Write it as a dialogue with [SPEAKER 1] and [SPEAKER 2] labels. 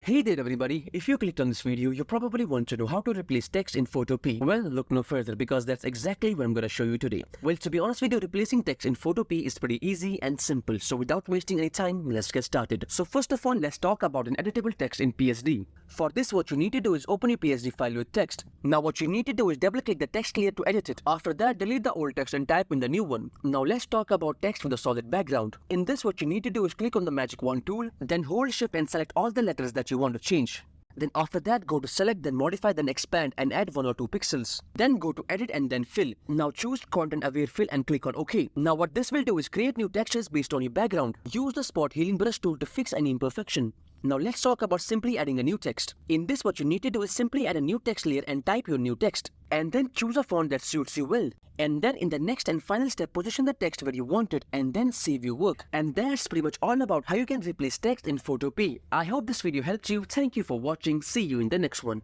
[SPEAKER 1] Hey there everybody, if you clicked on this video, you probably want to know how to replace text in Photopea. Well, look no further because that's exactly what I'm going to show you today. Well, to be honest with you, replacing text in Photopea is pretty easy and simple. So without wasting any time, let's get started. So first of all, let's talk about an editable text in PSD. For this, what you need to do is open your PSD file with text. Now what you need to do is double click the text layer to edit it. After that, delete the old text and type in the new one. Now let's talk about text with a solid background. In this, what you need to do is click on the magic wand tool, then hold shift and select all the letters that you want to change. Then after that, go to select, then modify, then expand and add 1 or 2 pixels. Then go to edit and then fill. Now choose content aware fill and click on OK. Now what this will do is create new textures based on your background. Use the spot healing brush tool to fix any imperfection. Now let's talk about simply adding a new text. In this, what you need to do is simply add a new text layer and type your new text. And then choose a font that suits you well. And then in the next and final step, position the text where you want it and then save your work. And that's pretty much all about how you can replace text in Photopea. I hope this video helped you. Thank you for watching. See you in the next one.